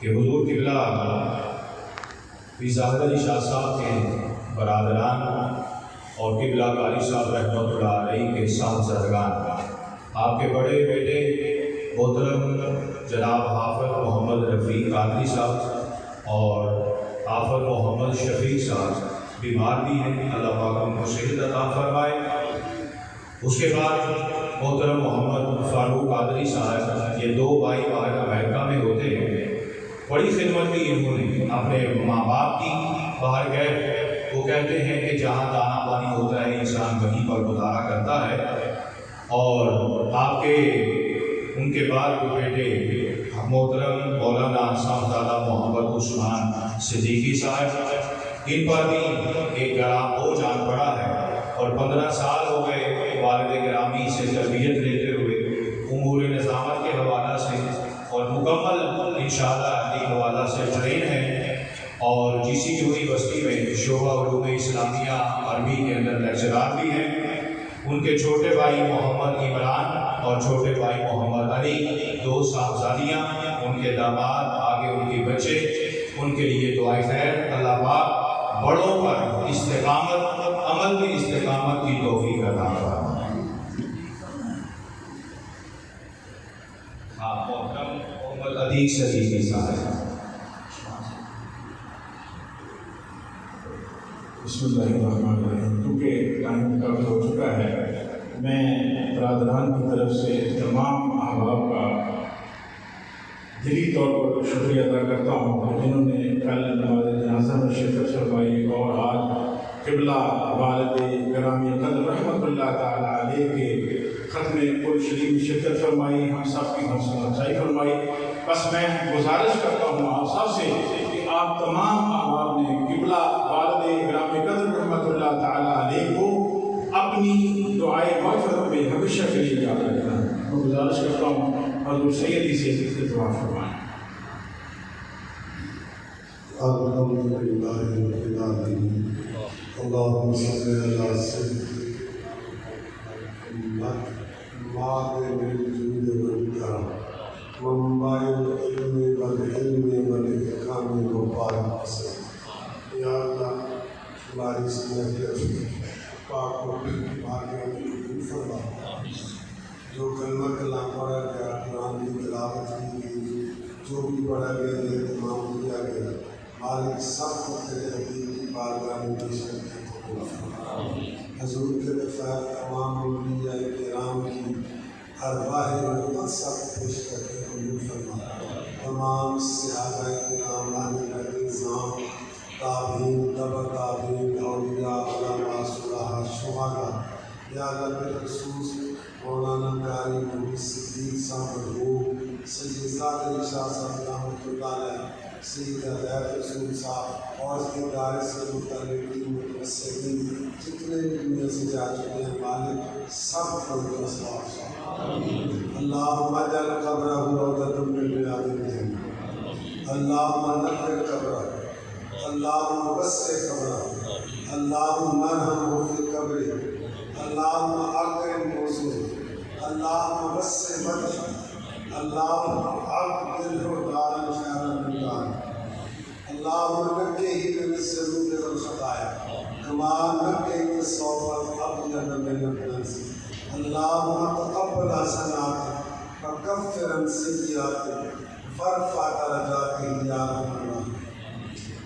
کہ حضور قبلہ ظاہر علی شاہ صاحب کے برادران اور قبلہ قاری صاحب رحمۃ اللہ علیہ کے صاحبزادگان، آپ کے بڑے بیٹے محترم جناب حافظ محمد رفیع قادری صاحب اور حافظ محمد شفیع صاحب بیمار بھی ہیں، اللہ پاک ان کو صحت عطا فرمائے۔ اس کے بعد محترم محمد فاروق قادری صاحب، یہ دو بھائی باہر امریکہ میں ہوتے ہیں، بڑی خدمت کی انہوں نے اپنے ماں باپ کی، باہر گئے۔ وہ کہتے ہیں کہ جہاں دانا پانی ہوتا ہے انسان وہیں پر گزارا کرتا ہے، اور آپ کے ان کے بعد جو بیٹے محترم مولانا صاحبزادہ محمد عثمان صدیقی صاحب، ان پر بھی ایک گرام بوجھ آن پڑا ہے، اور 15 سال ہو گئے والد گرامی سے تربیت لیتے ہوئے امور نظامت کے حوالہ سے، اور مکمل انشاءاللہ ایک حوالہ سے ٹرین ہیں، اور جی یونیورسٹی میں شعبہ علوم اسلامیہ عربی کے اندر لیکچرار بھی ہیں۔ ان کے چھوٹے بھائی محمد عمران اور چھوٹے بھائی محمد علی، 2 صاحبزادیاں، ان کے داماد، آگے ان کے بچے، ان کے لیے دعائے خیر۔ اللہ پاک بڑوں پر استقامت، عمل میں استقامت کی توفیق عطا فرمائے۔ محترم محمد عدیق صدیقی صاحب۔ بسم اللہ الرحمن الرحیم۔ کیونکہ ٹائم کافی ہو چکا ہے، میں برادران کی طرف سے تمام احباب کا دلی طور پر شکریہ ادا کرتا ہوں جنہوں نے کل نماز جنازہ میں شرکت فرمائی، اور آج قبلہ والد گرامی قدر رحمۃ اللہ تعالیٰ علیہ کے ختم قرآن شریف میں شرکت فرمائی، ہم سب کی حوصلہ افزائی فرمائی۔ بس میں گزارش کرتا ہوں آپ سب سے کہ آپ تمام احباب نے قبلہ والد گرامی قدر رحمۃ اللہ تعالیٰ علیہ کو اپنی دعائے مغفرت میں ہمیشہ کے لیے یاد رکھنا ہے۔ میں گزارش کرتا ہوں حضور سیدی سے دعا فرمائیں۔ الحمدللہ رب العالمین، اللہم صلی علی سیدنا محمد معدن الجود والکرم منبع العلم والحلم والاکرام وبارک وسلم۔ یا اللہ ہماری زندگی پاک و پاک فرما، جو کلمہ کلام پڑھا گیا، قرآن کی تلاوت کی گئی، جو بھی پڑھا گیا اہتمام کیا گیا، مالک سب کو تیرے حبیب کی بارگاہ میں پیش کر کے قبول فرما۔ حضور کے دفاع تمام اولیاء کرام کی ارواح مقدسہ کو پیش کر کے قبول فرما۔ تمام صحابہ کرام، اہل نظام، تابعین، تبع تابعین، اولیاء، علماء، صلحاء، شہداء، یا اللہ بالخصوص مولانا قاری محمد صدیق صاحب مرحوم، سید زاد علی شاہ صاحب رحمۃ اللہ علیہ، سید ہدایت رسول صاحب، اور اس کے ادارے سے متعلقین متوسلین جتنے بھی دنیا سے جا چکے ہیں، مالک سب کو ثواب صاحب۔ اللہم اجعل قبرہ روضۃ من ریاض الجنہ، اللہم نقر قبرہ، اللہم وسع قبرہ، اللہم ارحمہ فی قبرہ، اللہم اکرم نزلہ، اللہم وسع مدخلہ، اللہم ابدلہ دارا خیرا من دارہ، اللہم نقہ من الذنوب والخطایا کما نقہ الثوب الابیض من الدنس، اللہم تقبل حسناتہ وکفر عن سیئاتہ وارفع درجاتہ یا رب العالمین۔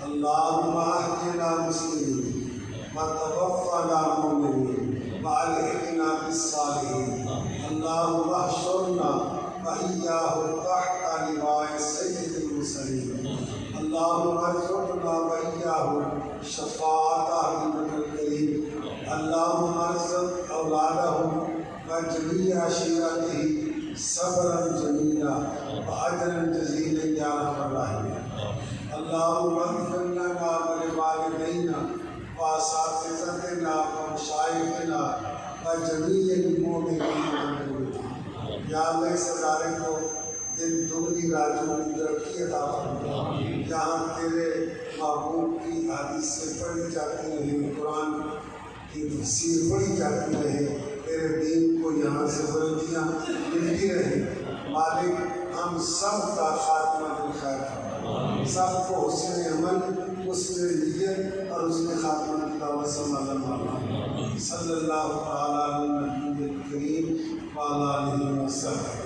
اللہم احینا مسلمین وتوفنا مؤمنین والحقنا بالصالحین، اللہم احشرنا وإیاہ تحت لواء سید المرسلین، اللہم ارزقنا وإیاہ شفاعۃ حبیبک الکریم، اللہم ارزق اولادہم وجمیع عشیرتہ صبرا جمیلا وأجرا جزیلا یا رب الراحمین۔ اللہم اغفر لنا ولوالدینا واساتذتنا ومشائخنا وجمیع المؤمنین والمؤمنات۔ یا اللہ اس ادارے کو دن دگنی رات چوگنی ترقی عطا فرما، جہاں تیرے محبوب کی حدیثیں پڑھی جاتی رہیں، قرآن کی تفسیر پڑھی جاتی رہے، تیرے دین کو یہاں سے بلندیاں ملتی رہیں۔ مالک ہم سب کا خاتمہ بالخیر فرما، سب کو حسن عمل، حسن نیت اور حسن خاتمہ کی دعوت سے مالا مالا۔ صلی اللہ تعالیٰ علیہ النبی الکریم وعلیٰ آلہ وسلم۔